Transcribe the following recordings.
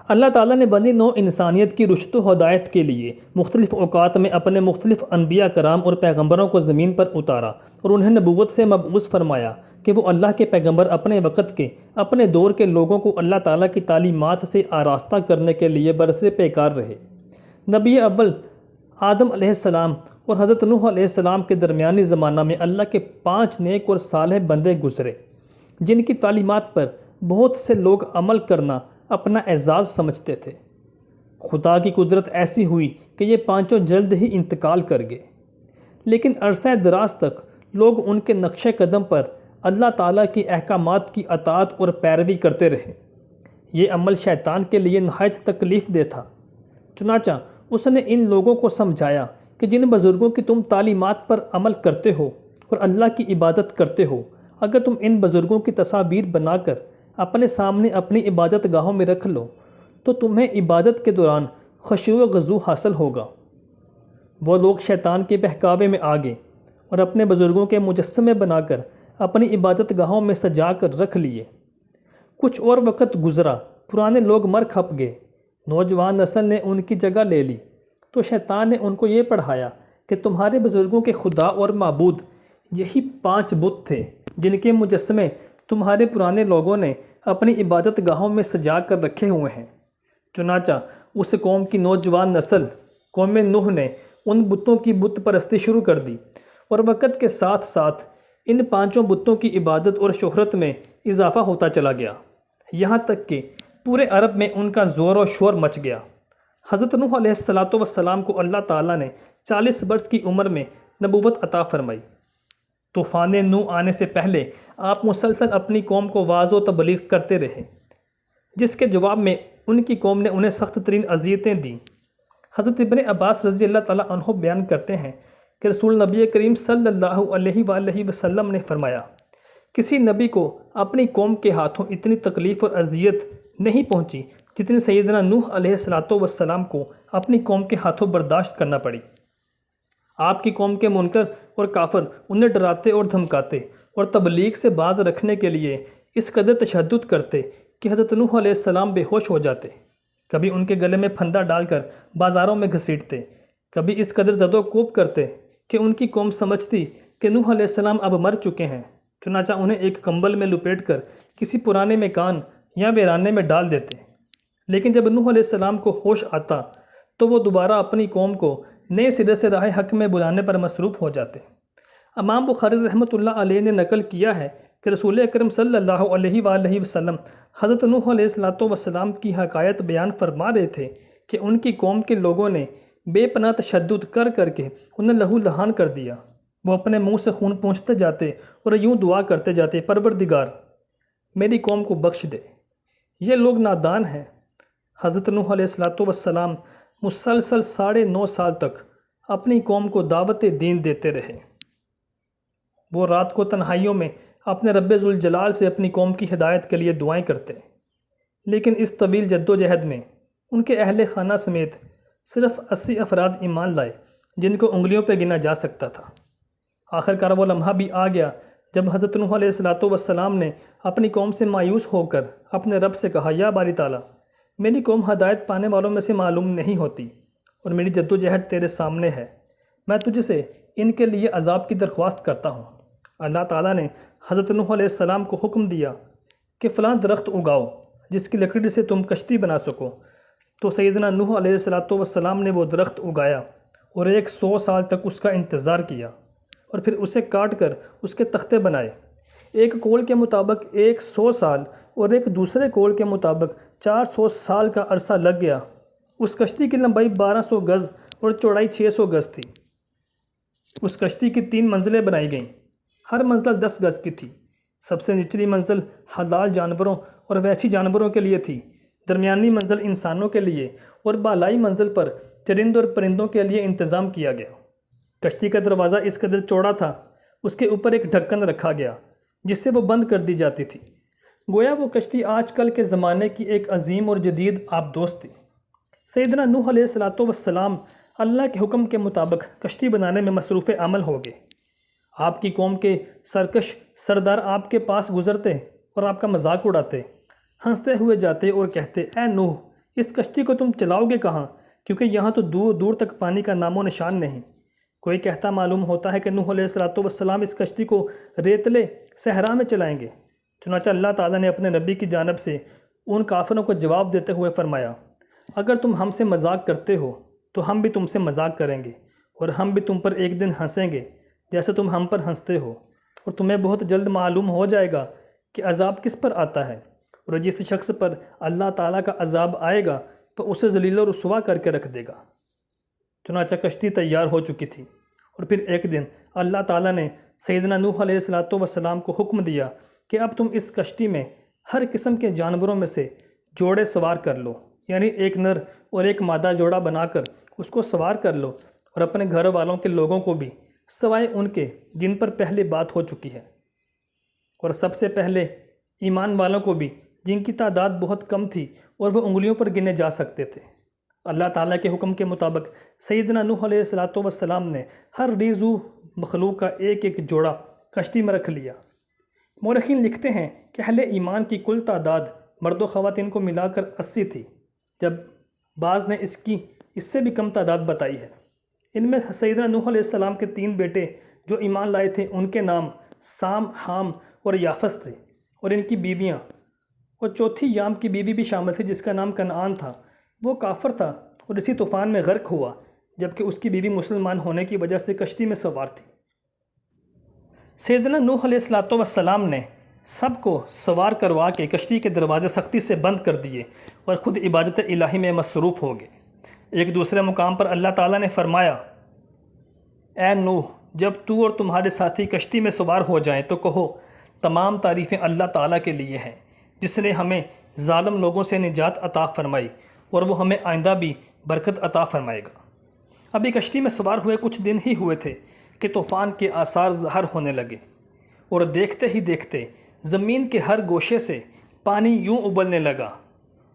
اللہ تعالیٰ نے بنی نوع انسانیت کی رشد و ہدایت کے لیے مختلف اوقات میں اپنے مختلف انبیاء کرام اور پیغمبروں کو زمین پر اتارا اور انہیں نبوت سے مبعوث فرمایا کہ وہ اللہ کے پیغمبر اپنے وقت کے اپنے دور کے لوگوں کو اللہ تعالیٰ کی تعلیمات سے آراستہ کرنے کے لیے برسر پیکار رہے۔ نبی اول آدم علیہ السلام اور حضرت نوح علیہ السلام کے درمیانی زمانہ میں اللہ کے 5 نیک اور صالح بندے گزرے جن کی تعلیمات پر بہت سے لوگ عمل کرنا اپنا اعزاز سمجھتے تھے۔ خدا کی قدرت ایسی ہوئی کہ یہ 5 جلد ہی انتقال کر گئے، لیکن عرصہ دراز تک لوگ ان کے نقش قدم پر اللہ تعالیٰ کی احکامات کی اطاعت اور پیروی کرتے رہے۔ یہ عمل شیطان کے لیے نہایت تکلیف دہ تھا، چنانچہ اس نے ان لوگوں کو سمجھایا کہ جن بزرگوں کی تم تعلیمات پر عمل کرتے ہو اور اللہ کی عبادت کرتے ہو، اگر تم ان بزرگوں کی تصاویر بنا کر اپنے سامنے اپنی عبادت گاہوں میں رکھ لو تو تمہیں عبادت کے دوران خشوع و خضوع حاصل ہوگا۔ وہ لوگ شیطان کے بہکاوے میں آ گئے اور اپنے بزرگوں کے مجسمے بنا کر اپنی عبادت گاہوں میں سجا کر رکھ لیے۔ کچھ اور وقت گزرا، پرانے لوگ مر کھپ گئے، نوجوان نسل نے ان کی جگہ لے لی، تو شیطان نے ان کو یہ پڑھایا کہ تمہارے بزرگوں کے خدا اور معبود یہی 5 بت تھے جن کے مجسمے تمہارے پرانے لوگوں نے اپنی عبادت گاہوں میں سجا کر رکھے ہوئے ہیں۔ چنانچہ اس قوم کی نوجوان نسل قوم نوح نے ان بتوں کی بت پرستی شروع کر دی، اور وقت کے ساتھ ساتھ ان 5 بتوں کی عبادت اور شہرت میں اضافہ ہوتا چلا گیا، یہاں تک کہ پورے عرب میں ان کا زور و شور مچ گیا۔ حضرت نوح علیہ السلام کو اللہ تعالیٰ نے 40 برس کی عمر میں نبوت عطا فرمائی۔ طوفان نوح آنے سے پہلے آپ مسلسل اپنی قوم کو وعظ و تبلیغ کرتے رہے، جس کے جواب میں ان کی قوم نے انہیں سخت ترین اذیتیں دیں۔ حضرت ابن عباس رضی اللہ تعالیٰ عنہ بیان کرتے ہیں کہ رسول نبی کریم صلی اللہ علیہ وآلہ وسلم نے فرمایا، کسی نبی کو اپنی قوم کے ہاتھوں اتنی تکلیف اور اذیت نہیں پہنچی جتنی سیدنا نوح علیہ السلام کو اپنی قوم کے ہاتھوں برداشت کرنا پڑی۔ آپ کی قوم کے منکر اور کافر انہیں ڈراتے اور دھمکاتے اور تبلیغ سے باز رکھنے کے لیے اس قدر تشدد کرتے کہ حضرت نوح علیہ السلام بے ہوش ہو جاتے، کبھی ان کے گلے میں پھندا ڈال کر بازاروں میں گھسیٹتے، کبھی اس قدر زد و کوب کرتے کہ ان کی قوم سمجھتی کہ نوح علیہ السلام اب مر چکے ہیں، چنانچہ انہیں ایک کمبل میں لپیٹ کر کسی پرانے مکان یا ویرانے میں ڈال دیتے۔ لیکن جب نوح علیہ السلام کو ہوش آتا تو وہ دوبارہ اپنی قوم کو نئے سرے سے راہ حق میں بلانے پر مصروف ہو جاتے۔ امام بخاری رحمۃ اللہ علیہ نے نقل کیا ہے کہ رسول اکرم صلی اللہ علیہ وآلہ وسلم حضرت نوح علیہ السلام کی حکایت بیان فرما رہے تھے کہ ان کی قوم کے لوگوں نے بے پناہ تشدد کر کر کے انہیں لہو لہان کر دیا۔ وہ اپنے منہ سے خون پونچھتے جاتے اور یوں دعا کرتے جاتے، پروردگار میری قوم کو بخش دے، یہ لوگ نادان ہیں۔ حضرت نوح علیہ السلام مسلسل 9.5 سال تک اپنی قوم کو دعوت دین دیتے رہے۔ وہ رات کو تنہائیوں میں اپنے رب ذوالجلال سے اپنی قوم کی ہدایت کے لیے دعائیں کرتے، لیکن اس طویل جد و جہد میں ان کے اہل خانہ سمیت صرف 80 افراد ایمان لائے جن کو انگلیوں پہ گنا جا سکتا تھا۔ آخر کار وہ لمحہ بھی آ گیا جب حضرت نوح علیہ السلام نے اپنی قوم سے مایوس ہو کر اپنے رب سے کہا، یا باری تعالیٰ میری قوم ہدایت پانے والوں میں سے معلوم نہیں ہوتی اور میری جد و جہد تیرے سامنے ہے، میں تجھ سے ان کے لیے عذاب کی درخواست کرتا ہوں۔ اللہ تعالیٰ نے حضرت نوح علیہ السلام کو حکم دیا کہ فلاں درخت اگاؤ جس کی لکڑی سے تم کشتی بنا سکو، تو سیدنا نوح علیہ السلام نے وہ درخت اگایا اور 100 سال تک اس کا انتظار کیا، اور پھر اسے کاٹ کر اس کے تختے بنائے۔ ایک قول کے مطابق 100 سال اور ایک دوسرے قول کے مطابق 400 سال کا عرصہ لگ گیا۔ اس کشتی کی لمبائی 1200 گز اور چوڑائی 600 گز تھی۔ اس کشتی کی 3 منزلیں بنائی گئیں، ہر منزل 10 گز کی تھی۔ سب سے نچلی منزل حلال جانوروں اور وحشی جانوروں کے لیے تھی، درمیانی منزل انسانوں کے لیے، اور بالائی منزل پر چرند اور پرندوں کے لیے انتظام کیا گیا۔ کشتی کا دروازہ اس قدر چوڑا تھا، اس کے اوپر ایک ڈھکن رکھا گیا جس سے وہ بند کر دی جاتی تھی، گویا وہ کشتی آج کل کے زمانے کی ایک عظیم اور جدید آبدوز تھی۔ سیدنا نوح علیہ السلام اللہ کے حکم کے مطابق کشتی بنانے میں مصروف عمل ہو گئے۔ آپ کی قوم کے سرکش سردار آپ کے پاس گزرتے اور آپ کا مذاق اڑاتے، ہنستے ہوئے جاتے اور کہتے، اے نوح اس کشتی کو تم چلاؤ گے کہاں، کیونکہ یہاں تو دور دور تک پانی کا نام و نشان نہیں۔ کوئی کہتا معلوم ہوتا ہے کہ نوح علیہ السلام اس کشتی کو ریتلے صحرا میں چلائیں گے۔ چنانچہ اللہ تعالیٰ نے اپنے نبی کی جانب سے ان کافروں کو جواب دیتے ہوئے فرمایا، اگر تم ہم سے مذاق کرتے ہو تو ہم بھی تم سے مذاق کریں گے، اور ہم بھی تم پر ایک دن ہنسیں گے جیسے تم ہم پر ہنستے ہو، اور تمہیں بہت جلد معلوم ہو جائے گا کہ عذاب کس پر آتا ہے، اور جس شخص پر اللہ تعالیٰ کا عذاب آئے گا تو اسے ذلیل و رسوا کر کے رکھ دے گا۔ چنانچہ کشتی تیار ہو چکی تھی، اور پھر ایک دن اللہ تعالیٰ نے سیدنا نوح علیہ السلام کو حکم دیا کہ اب تم اس کشتی میں ہر قسم کے جانوروں میں سے جوڑے سوار کر لو، یعنی ایک نر اور ایک مادہ جوڑا بنا کر اس کو سوار کر لو، اور اپنے گھر والوں کے لوگوں کو بھی سوائے ان کے جن پر پہلے بات ہو چکی ہے، اور سب سے پہلے ایمان والوں کو بھی جن کی تعداد بہت کم تھی اور وہ انگلیوں پر گنے جا سکتے تھے۔ اللہ تعالیٰ کے حکم کے مطابق سیدنا نوح علیہ السلام نے ہر ریزو مخلوق کا ایک ایک جوڑا کشتی میں رکھ لیا۔ مورخین لکھتے ہیں کہ اہل ایمان کی کل تعداد مرد و خواتین کو ملا کر 80 تھی، جب بعض نے اس سے بھی کم تعداد بتائی ہے۔ ان میں سیدنا نوح علیہ السلام کے 3 بیٹے جو ایمان لائے تھے، ان کے نام سام، حام اور یافس تھے، اور ان کی بیویاں، اور چوتھی یام کی بیوی بھی شامل تھی جس کا نام کنعان تھا۔ وہ کافر تھا اور اسی طوفان میں غرق ہوا، جبکہ اس کی بیوی مسلمان ہونے کی وجہ سے کشتی میں سوار تھی۔ سیدنا نوح علیہ السلام نے سب کو سوار کروا کے کشتی کے دروازے سختی سے بند کر دیے اور خود عبادت الہی میں مصروف ہو گئے۔ ایک دوسرے مقام پر اللہ تعالیٰ نے فرمایا، اے نوح، جب تو اور تمہارے ساتھی کشتی میں سوار ہو جائیں تو کہو، تمام تعریفیں اللہ تعالیٰ کے لیے ہیں جس نے ہمیں ظالم لوگوں سے نجات عطا فرمائی، اور وہ ہمیں آئندہ بھی برکت عطا فرمائے گا۔ ابھی کشتی میں سوار ہوئے کچھ دن ہی ہوئے تھے کہ طوفان کے آثار ظاہر ہونے لگے، اور دیکھتے ہی دیکھتے زمین کے ہر گوشے سے پانی یوں ابلنے لگا،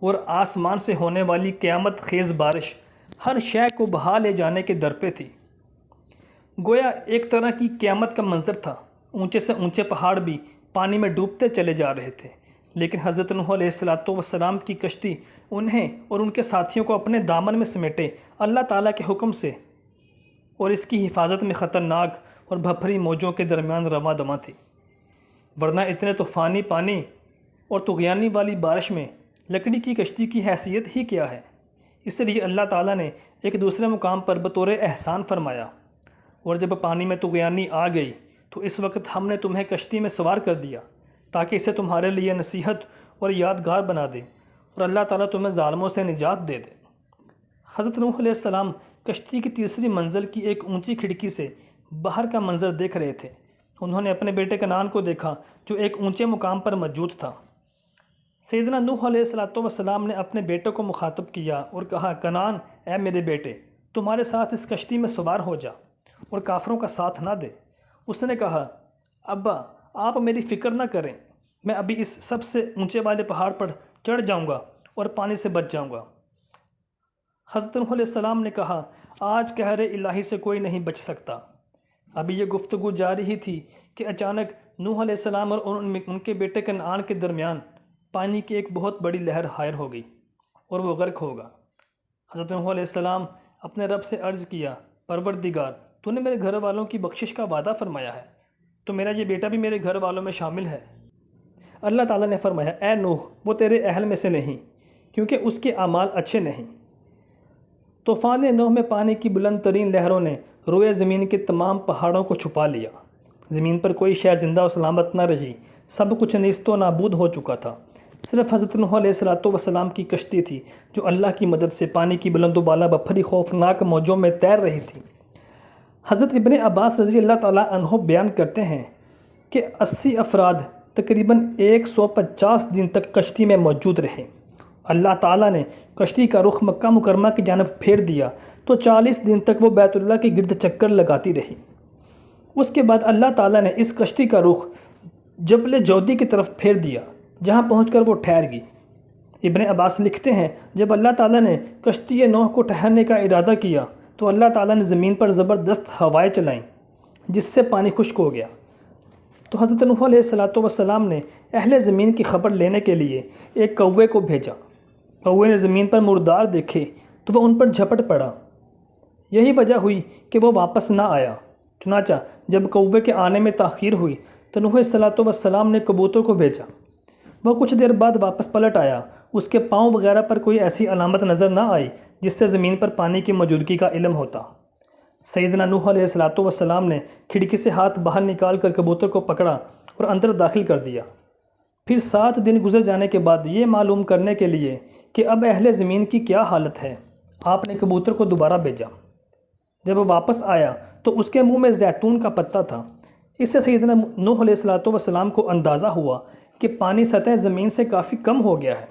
اور آسمان سے ہونے والی قیامت خیز بارش ہر شے کو بہا لے جانے کے در پہ تھی۔ گویا ایک طرح کی قیامت کا منظر تھا۔ اونچے سے اونچے پہاڑ بھی پانی میں ڈوبتے چلے جا رہے تھے، لیکن حضرت نوح علیہ السلام کی کشتی انہیں اور ان کے ساتھیوں کو اپنے دامن میں سمیٹے اللہ تعالیٰ کے حکم سے اور اس کی حفاظت میں خطرناک اور بھپھری موجوں کے درمیان رواں دواں تھی، ورنہ اتنے طوفانی پانی اور طغیانی والی بارش میں لکڑی کی کشتی کی حیثیت ہی کیا ہے۔ اس لیے اللہ تعالیٰ نے ایک دوسرے مقام پر بطور احسان فرمایا، اور جب پانی میں طغیانی آ گئی تو اس وقت ہم نے تمہیں کشتی میں سوار کر دیا تاکہ اسے تمہارے لیے نصیحت اور یادگار بنا دے، اور اللہ تعالیٰ تمہیں ظالموں سے نجات دے دے۔ حضرت نوح علیہ السلام کشتی کی تیسری منزل کی ایک اونچی کھڑکی سے باہر کا منظر دیکھ رہے تھے۔ انہوں نے اپنے بیٹے کنعان کو دیکھا جو ایک اونچے مقام پر موجود تھا۔ سیدنا نوح علیہ السلام نے اپنے بیٹے کو مخاطب کیا اور کہا، کنعان، اے میرے بیٹے، تمہارے ساتھ اس کشتی میں سوار ہو جا اور کافروں کا ساتھ نہ دے۔ اس نے کہا، ابا، آپ میری فکر نہ کریں، میں ابھی اس سب سے اونچے والے پہاڑ پر چڑھ جاؤں گا اور پانی سے بچ جاؤں گا۔ حضرت نوح علیہ السلام نے کہا، آج قہر الہی سے کوئی نہیں بچ سکتا۔ ابھی یہ گفتگو جاری ہی تھی کہ اچانک نوح علیہ السلام اور ان کے بیٹے کنعان کے درمیان پانی کی ایک بہت بڑی لہر حائر ہو گئی اور وہ غرق ہوگا۔ حضرت نوح علیہ السلام اپنے رب سے عرض کیا، پروردگار، تو نے میرے گھر والوں کی بخشش کا وعدہ فرمایا ہے، تو میرا یہ بیٹا بھی میرے گھر والوں میں شامل ہے۔ اللہ تعالیٰ نے فرمایا، اے نوح، وہ تیرے اہل میں سے نہیں، کیونکہ اس کے اعمال اچھے نہیں۔ طوفان نوح میں پانی کی بلند ترین لہروں نے روئے زمین کے تمام پہاڑوں کو چھپا لیا۔ زمین پر کوئی شے زندہ و سلامت نہ رہی، سب کچھ نیست و نابود ہو چکا تھا۔ صرف حضرت نوح علیہ السلام کی کشتی تھی جو اللہ کی مدد سے پانی کی بلند و بالا بھری خوفناک موجوں میں تیر رہی تھی۔ حضرت ابن عباس رضی اللہ تعالیٰ عنہ بیان کرتے ہیں کہ 80 افراد تقریباً 150 دن تک کشتی میں موجود رہے۔ اللہ تعالیٰ نے کشتی کا رخ مکہ مکرمہ کی جانب پھیر دیا تو 40 دن تک وہ بیت اللہ کے گرد چکر لگاتی رہی۔ اس کے بعد اللہ تعالیٰ نے اس کشتی کا رخ جبل جودی کی طرف پھیر دیا، جہاں پہنچ کر وہ ٹھہر گئی۔ ابن عباس لکھتے ہیں، جب اللہ تعالیٰ نے کشتی نوح کو ٹھہرنے کا ارادہ کیا تو اللہ تعالیٰ نے زمین پر زبردست ہوائیں چلائیں جس سے پانی خشک ہو گیا۔ تو حضرت نوح علیہ السلام نے اہل زمین کی خبر لینے کے لیے ایک کوے کو بھیجا۔ کوے نے زمین پر مردار دیکھے تو وہ ان پر جھپٹ پڑا۔ یہی وجہ ہوئی کہ وہ واپس نہ آیا۔ چنانچہ جب کوے کے آنے میں تاخیر ہوئی تو نوح علیہ السلام نے کبوتر کو بھیجا۔ وہ کچھ دیر بعد واپس پلٹ آیا۔ اس کے پاؤں وغیرہ پر کوئی ایسی علامت نظر نہ آئی جس سے زمین پر پانی کی موجودگی کا علم ہوتا۔ سیدنا نوح علیہ السلام نے کھڑکی سے ہاتھ باہر نکال کر کبوتر کو پکڑا اور اندر داخل کر دیا۔ پھر 7 دن گزر جانے کے بعد یہ معلوم کرنے کے لیے کہ اب اہل زمین کی کیا حالت ہے، آپ نے کبوتر کو دوبارہ بھیجا۔ جب وہ واپس آیا تو اس کے منہ میں زیتون کا پتا تھا۔ اس سے سیدنا نوح علیہ السلام کو اندازہ ہوا کہ پانی سطح زمین سے کافی کم ہو گیا ہے۔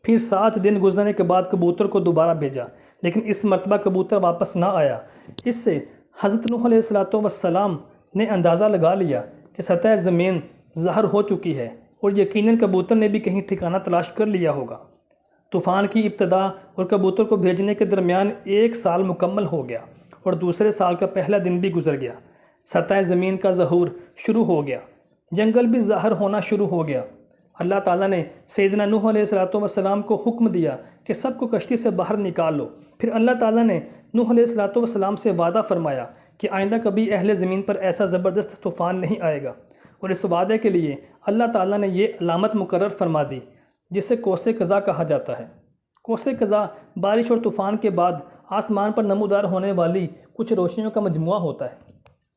پھر 7 دن گزرنے کے بعد کبوتر کو دوبارہ بھیجا، لیکن اس مرتبہ کبوتر واپس نہ آیا۔ اس سے حضرت نوح علیہ السلام نے اندازہ لگا لیا کہ سطح زمین زہر ہو چکی ہے، اور یقیناً کبوتر نے بھی کہیں ٹھکانہ تلاش کر لیا ہوگا۔ طوفان کی ابتدا اور کبوتر کو بھیجنے کے درمیان 1 سال مکمل ہو گیا، اور دوسرے سال کا پہلا دن بھی گزر گیا۔ سطح زمین کا ظہور شروع ہو گیا، جنگل بھی ظاہر ہونا شروع ہو گیا۔ اللہ تعالیٰ نے سیدنا نوح علیہ السلام کو حکم دیا کہ سب کو کشتی سے باہر نکال لو۔ پھر اللہ تعالیٰ نے نوح علیہ السلام سے وعدہ فرمایا کہ آئندہ کبھی اہل زمین پر ایسا زبردست طوفان نہیں آئے گا، اور اس وعدے کے لیے اللہ تعالیٰ نے یہ علامت مقرر فرما دی جسے کوس قزح کہا جاتا ہے۔ کوس قزح بارش اور طوفان کے بعد آسمان پر نمودار ہونے والی کچھ روشنیوں کا مجموعہ ہوتا ہے۔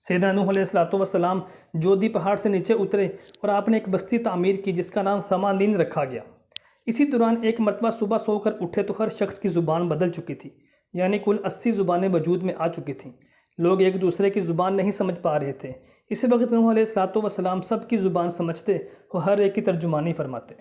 سیدنا نوح علیہ السلام جودی پہاڑ سے نیچے اترے اور آپ نے ایک بستی تعمیر کی جس کا نام ثمانین رکھا گیا۔ اسی دوران ایک مرتبہ صبح سو کر اٹھے تو ہر شخص کی زبان بدل چکی تھی، یعنی کل 80 زبانیں وجود میں آ چکی تھیں۔ لوگ ایک دوسرے کی زبان نہیں سمجھ پا رہے تھے۔ اسی وقت نوح علیہ السلام سب کی زبان سمجھتے اور ہر ایک کی ترجمانی فرماتے۔